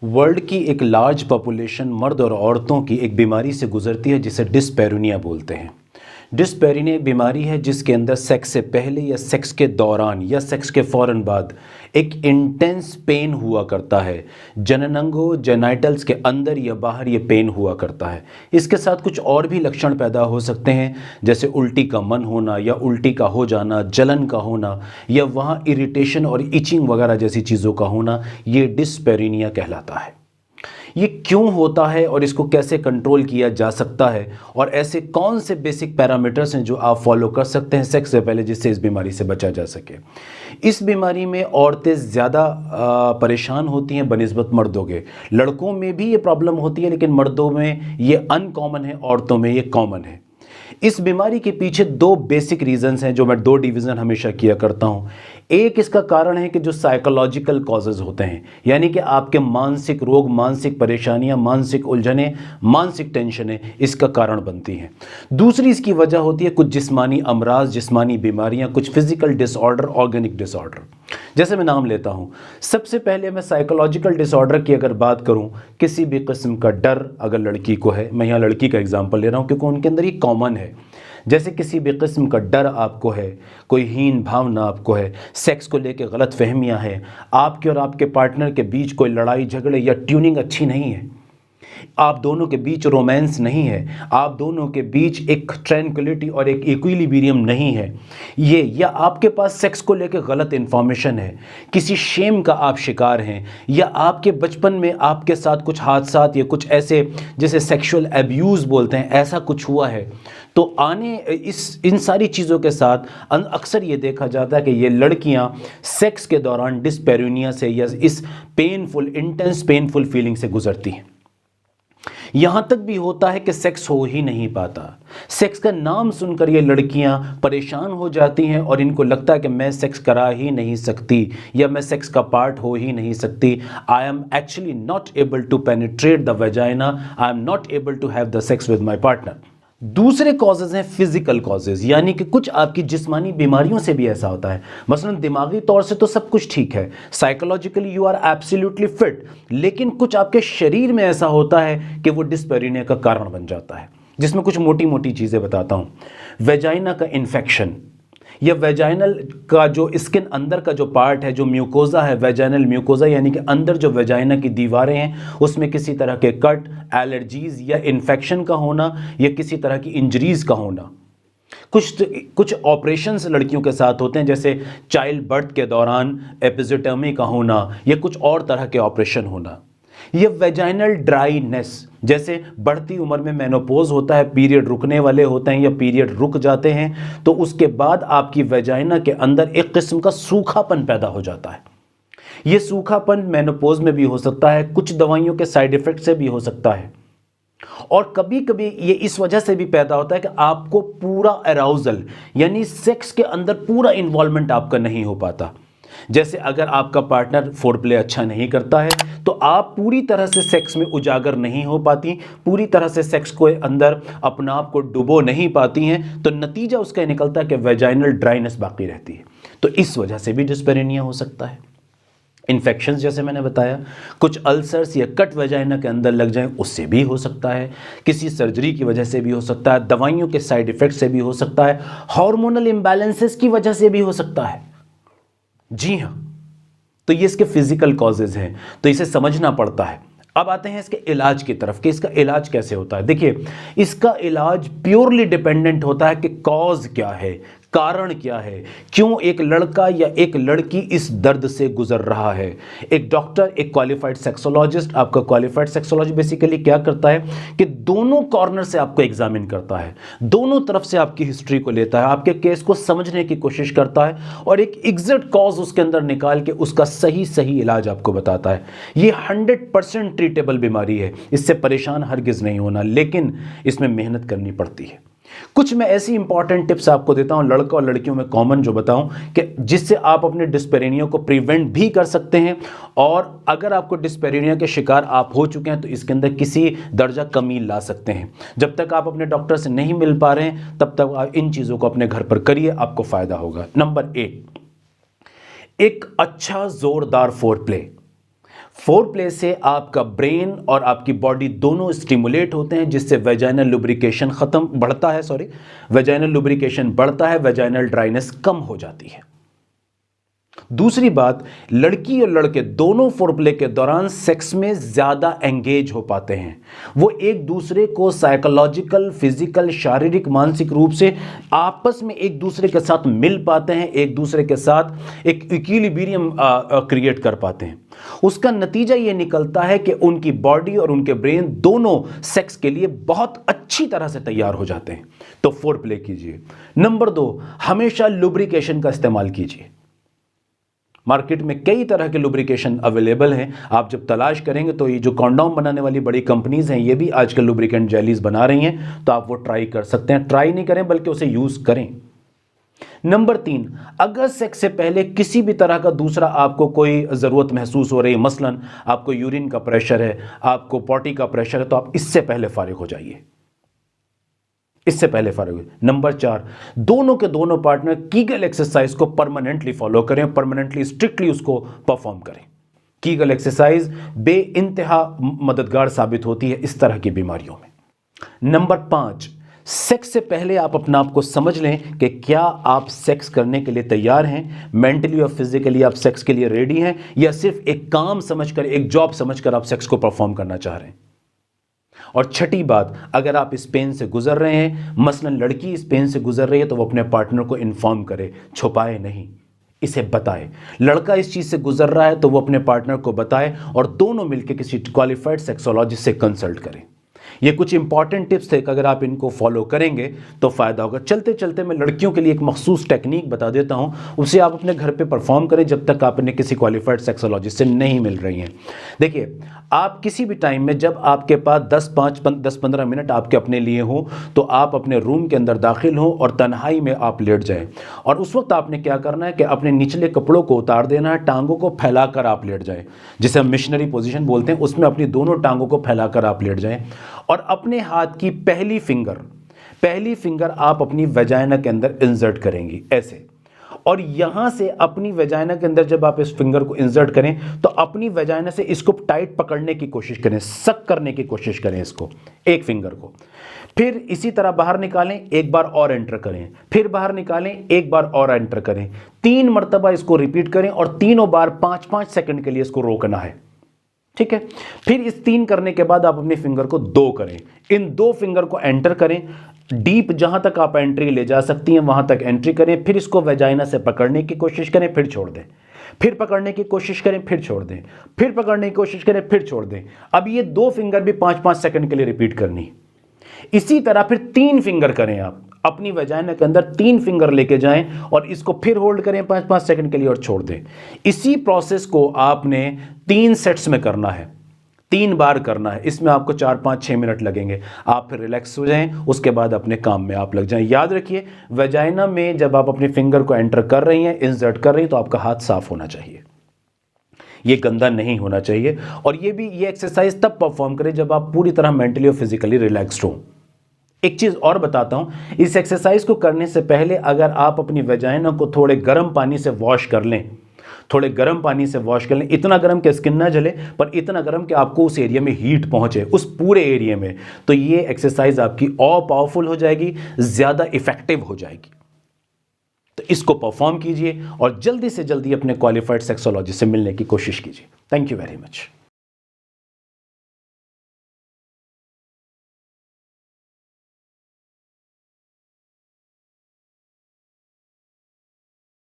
World की एक large population मर्द और औरतों की एक बीमारी से गुजरती है जिसे डिस्पेरिनिया बोलते हैं। डिस्पेरिनिया एक बीमारी है जिसके अंदर सेक्स से पहले या सेक्स के दौरान या सेक्स के फ़ौरन बाद एक इंटेंस पेन हुआ करता है। जननांगों जेनाइटल्स के अंदर या बाहर ये पेन हुआ करता है। इसके साथ कुछ और भी लक्षण पैदा हो सकते हैं, जैसे उल्टी का मन होना या उल्टी का हो जाना, जलन का होना या वहाँ इरिटेशन और इचिंग वगैरह जैसी चीज़ों का होना। ये डिस्पेरिनिया कहलाता है। ये क्यों होता है और इसको कैसे कंट्रोल किया जा सकता है, और ऐसे कौन से बेसिक पैरामीटर्स हैं जो आप फॉलो कर सकते हैं सेक्स से पहले जिससे इस बीमारी से बचा जा सके। इस बीमारी में औरतें ज़्यादा परेशान होती हैं बनिस्बत मर्दों के। लड़कों में भी ये प्रॉब्लम होती है लेकिन मर्दों में ये अनकॉमन है, औरतों में ये कॉमन है। इस बीमारी के पीछे दो बेसिक रीजंस हैं जो मैं दो डिवीज़न हमेशा किया करता हूं। एक इसका कारण है कि जो साइकोलॉजिकल कॉजेज़ होते हैं, यानी कि आपके मानसिक रोग, मानसिक परेशानियां, मानसिक उलझनें, मानसिक टेंशनें इसका कारण बनती हैं। दूसरी इसकी वजह होती है कुछ जिस्मानी अमराज, जिस्मानी बीमारियां, कुछ फिजिकल डिसऑर्डर, ऑर्गेनिक डिसऑर्डर। जैसे मैं नाम लेता हूं, सबसे पहले मैं साइकोलॉजिकल डिसऑर्डर की अगर बात करूं, किसी भी किस्म का डर अगर लड़की को है, मैं यहाँ लड़की का एग्जांपल ले रहा हूं क्योंकि उनके अंदर ये कॉमन है। जैसे किसी भी किस्म का डर आपको है, कोई हीन भावना आपको है, सेक्स को लेके गलत फहमियाँ हैं, आपके और आपके पार्टनर के बीच कोई लड़ाई झगड़े या ट्यूनिंग अच्छी नहीं है, आप दोनों के बीच रोमांस नहीं है, आप दोनों के बीच एक ट्रैंक्विलिटी और एक इक्विलिब्रियम नहीं है, ये या आपके पास सेक्स को लेकर गलत इन्फॉर्मेशन है, किसी शेम का आप शिकार हैं, या आपके बचपन में आपके साथ कुछ हादसात या कुछ ऐसे जिसे सेक्सुअल एब्यूज़ बोलते हैं ऐसा कुछ हुआ है, तो इन सारी चीज़ों के साथ अक्सर ये देखा जाता है कि ये लड़कियां सेक्स के दौरान डिस्पेरिनिया से या इस पेनफुल, इंटेंस पेनफुल फीलिंग से गुजरती हैं। यहां तक भी होता है कि सेक्स हो ही नहीं पाता। सेक्स का नाम सुनकर ये लड़कियां परेशान हो जाती हैं और इनको लगता है कि मैं सेक्स करा ही नहीं सकती या मैं सेक्स का पार्ट हो ही नहीं सकती। I am actually not able to penetrate the vagina, I am not able to have the sex with my partner. दूसरे कॉजेज हैं फिजिकल कॉजेज, यानी कि कुछ आपकी जिस्मानी बीमारियों से भी ऐसा होता है। मसलन दिमागी तौर से तो सब कुछ ठीक है, psychologically you are absolutely fit, लेकिन कुछ आपके शरीर में ऐसा होता है कि वो डिस्पेरिनिया का कारण बन जाता है, जिसमें कुछ मोटी मोटी चीज़ें बताता हूँ। वेजाइना का इन्फेक्शन या वेजाइनल का जो स्किन अंदर का जो पार्ट है, जो म्यूकोजा है, वेजाइनल म्यूकोजा यानी कि अंदर जो वेजाइना की दीवारें हैं उसमें किसी तरह के कट, एलर्जीज या इन्फेक्शन का होना या किसी तरह की इंजरीज का होना। कुछ ऑपरेशंस लड़कियों के साथ होते हैं, जैसे चाइल्ड बर्थ के दौरान एपिजियोटमी का होना या कुछ और तरह के ऑपरेशन होना। ये वेजाइनल ड्राइनेस, जैसे बढ़ती उम्र में मेनोपॉज होता है, पीरियड रुकने वाले होते हैं या पीरियड रुक जाते हैं, तो उसके बाद आपकी वेजाइना के अंदर एक किस्म का सूखापन पैदा हो जाता है। ये सूखापन मेनोपॉज में भी हो सकता है, कुछ दवाइयों के साइड इफेक्ट से भी हो सकता है, और कभी कभी ये इस वजह से भी पैदा होता है कि आपको पूरा अराउजल यानी सेक्स के अंदर पूरा इन्वॉल्वमेंट आपका नहीं हो पाता। जैसे अगर आपका पार्टनर फोरप्ले अच्छा नहीं करता है तो आप पूरी तरह से सेक्स में उजागर नहीं हो पाती, पूरी तरह से सेक्स को अंदर अपना आप को डुबो नहीं पाती हैं, तो नतीजा उसका निकलता है कि वेजाइनल ड्राइनेस बाकी रहती है। तो इस वजह से भी डिस्पेरिनिया हो सकता है। इन्फेक्शंस जैसे मैंने बताया, कुछ अल्सर्स या कट वेजाइना के अंदर लग जाएं, उससे भी हो सकता है, किसी सर्जरी की वजह से भी हो सकता है, दवाइयों के साइड इफेक्ट से भी हो सकता है, हार्मोनल इम्बैलेंसेस की वजह से भी हो सकता है। जी हाँ, तो ये इसके फिजिकल कॉजेज हैं, तो इसे समझना पड़ता है। अब आते हैं इसके इलाज की तरफ कि इसका इलाज कैसे होता है। देखिए, इसका इलाज प्योरली डिपेंडेंट होता है कि कॉज क्या है, कारण क्या है, क्यों एक लड़का या एक लड़की इस दर्द से गुजर रहा है। एक डॉक्टर, एक क्वालिफाइड सेक्सोलॉजिस्ट, आपका क्वालिफाइड सेक्सोलॉजी बेसिकली क्या करता है कि दोनों कॉर्नर से आपको एग्जामिन करता है, दोनों तरफ से आपकी हिस्ट्री को लेता है, आपके केस को समझने की कोशिश करता है और एक एग्जैक्ट कॉज उसके अंदर निकाल के उसका सही इलाज आपको बताता है। ये 100% ट्रीटेबल बीमारी है, इससे परेशान हरगिज नहीं होना, लेकिन इसमें मेहनत करनी पड़ती है। कुछ मैं ऐसी इंपॉर्टेंट टिप्स आपको देता हूं, लड़का और लड़कियों में कॉमन जो बताऊं, कि जिससे आप अपने डिस्पेरिनिया को प्रिवेंट भी कर सकते हैं, और अगर आपको डिस्पेरिनिया के शिकार आप हो चुके हैं तो इसके अंदर किसी दर्जा कमी ला सकते हैं। जब तक आप अपने डॉक्टर से नहीं मिल पा रहे हैं तब तक आप इन चीज़ों को अपने घर पर करिए, आपको फायदा होगा। नंबर 1, एक अच्छा जोरदार फोरप्ले। फोर प्ले से आपका ब्रेन और आपकी बॉडी दोनों स्टिमुलेट होते हैं, जिससे वेजाइनल लुब्रिकेशन वेजाइनल लुब्रिकेशन बढ़ता है, वेजाइनल ड्राइनेस कम हो जाती है। दूसरी बात, लड़की और लड़के दोनों फोरप्ले के दौरान सेक्स में ज्यादा एंगेज हो पाते हैं। वो एक दूसरे को साइकोलॉजिकल, फिजिकल, शारीरिक, मानसिक रूप से आपस में एक दूसरे के साथ मिल पाते हैं, एक दूसरे के साथ एक इक्विलिब्रियम क्रिएट कर पाते हैं। उसका नतीजा ये निकलता है कि उनकी बॉडी और उनके ब्रेन दोनों सेक्स के लिए बहुत अच्छी तरह से तैयार हो जाते हैं। तो फोरप्ले कीजिए। नंबर 2, हमेशा लुब्रिकेशन का इस्तेमाल कीजिए। मार्केट में कई तरह के लुब्रिकेशन अवेलेबल हैं। आप जब तलाश करेंगे तो ये जो कॉन्डोम बनाने वाली बड़ी कंपनीज हैं, ये भी आजकल लुब्रिकेंट जेलीज बना रही हैं, तो आप वो ट्राई कर सकते हैं। ट्राई नहीं करें बल्कि उसे यूज करें। नंबर 3, अगर सेक्स से पहले किसी भी तरह का दूसरा आपको कोई ज़रूरत महसूस हो रही है, मसलन आपको यूरिन का प्रेशर है, आपको पॉटी का प्रेशर है, तो आप इससे पहले फारिग हो जाइए, इससे पहले फारिग हुए। नंबर 4, दोनों के दोनों पार्टनर कीगल एक्सरसाइज को परमानेंटली फॉलो करें, परमानेंटली स्ट्रिक्टली उसको परफॉर्म करें। कीगल एक्सरसाइज बेइंतहा मददगार साबित होती है इस तरह की बीमारियों में। नंबर 5, सेक्स से पहले आप अपना आप को समझ लें कि क्या आप सेक्स करने के लिए तैयार हैं, मेंटली और फिजिकली आप सेक्स के लिए रेडी हैं, या सिर्फ एक काम समझकर, एक जॉब समझकर आप सेक्स को परफॉर्म करना चाह रहे हैं। और छठी बात, अगर आप इस पेन से गुजर रहे हैं, मसलन लड़की इस पेन से गुजर रही है, तो वो अपने पार्टनर को इन्फॉर्म करे, छुपाए नहीं, इसे बताए। लड़का इस चीज से गुजर रहा है तो वो अपने पार्टनर को बताए और दोनों मिलकर किसी क्वालिफाइड सेक्सोलॉजिस्ट से कंसल्ट करें। ये कुछ इंपॉर्टेंट टिप्स थे कि अगर आप इनको फॉलो करेंगे तो फायदा होगा। चलते चलते मैं लड़कियों के लिए एक मखसूस टेक्निक बता देता हूं, उसे आप अपने घर पे परफॉर्म करें जब तक आप किसी क्वालिफाइड सेक्सोलॉजिस्ट से नहीं मिल रही हैं। देखिए, आप किसी भी टाइम में जब आपके पास 10-15 मिनट आपके अपने लिए हो, तो आप अपने रूम के अंदर दाखिल हो और तन्हाई में आप लेट जाएं। और उस वक्त आपने क्या करना है कि अपने निचले कपड़ों को उतार देना है, टांगों को फैलाकर आप लेट जाएं, जिसे हम मिशनरी पोजीशन बोलते हैं। उसमें अपनी दोनों टांगों को फैलाकर आप लेट जाएं और अपने हाथ की पहली फिंगर आप अपनी वेजाइना के अंदर इंसर्ट करेंगी ऐसे। और यहां से अपनी वेजाइना के अंदर जब आप इस फिंगर को इंसर्ट करें तो अपनी वेजाइना से इसको टाइट पकड़ने की कोशिश करें, सक करने की कोशिश करें इसको, एक फिंगर को। फिर इसी तरह बाहर निकालें, एक बार और एंटर करें, फिर बाहर निकालें, एक बार और एंटर करें। 3 मरतबा इसको रिपीट करें और तीनों बार 5-5 सेकंड के लिए इसको रोकना है, ठीक है। फिर इस 3 करने के बाद आप अपने फिंगर को 2 करें, इन 2 फिंगर को एंटर करें, डीप जहां तक आप एंट्री ले जा सकती हैं वहां तक एंट्री करें। फिर इसको वेजाइना से पकड़ने की कोशिश करें, फिर छोड़ दें, फिर पकड़ने की कोशिश करें, फिर छोड़ दें, फिर पकड़ने की कोशिश करें, फिर छोड़ दें। अब ये 2 फिंगर भी 5-5 सेकंड के लिए रिपीट करनी। इसी तरह फिर 3 फिंगर करें, आप अपनी वेजाइना के अंदर 3 फिंगर लेके जाएं और इसको फिर होल्ड करें 5-5 सेकंड के लिए और छोड़ दें। इसी प्रोसेस को आपने 3 सेट्स में करना है, 3 बार करना है। इसमें आपको 4-5-6 मिनट लगेंगे। आप फिर रिलैक्स हो जाएं, उसके बाद अपने काम में आप लग जाएं। याद रखिए, वेजाइना में जब आप अपनी फिंगर को एंटर कर रही हैं, इंसर्ट कर रही हैं, तो आपका हाथ साफ होना चाहिए, ये गंदा नहीं होना चाहिए। और ये एक्सरसाइज तब परफॉर्म करें जब आप पूरी तरह मेंटली और फिजिकली रिलैक्स्ड हो। एक चीज और बताता हूं, इस एक्सरसाइज को करने से पहले अगर आप अपनी वेजाइना को थोड़े गर्म पानी से वॉश कर लें, थोड़े गर्म पानी से वॉश कर लें, इतना गर्म कि स्किन ना जले, पर इतना गर्म कि आपको उस एरिया में हीट पहुंचे, उस पूरे एरिया में, तो ये एक्सरसाइज आपकी और पावरफुल हो जाएगी, ज्यादा इफेक्टिव हो जाएगी। तो इसको परफॉर्म कीजिए और जल्दी से जल्दी अपने क्वालिफाइड सेक्सोलॉजिस्ट से मिलने की कोशिश कीजिए। Thank you very much.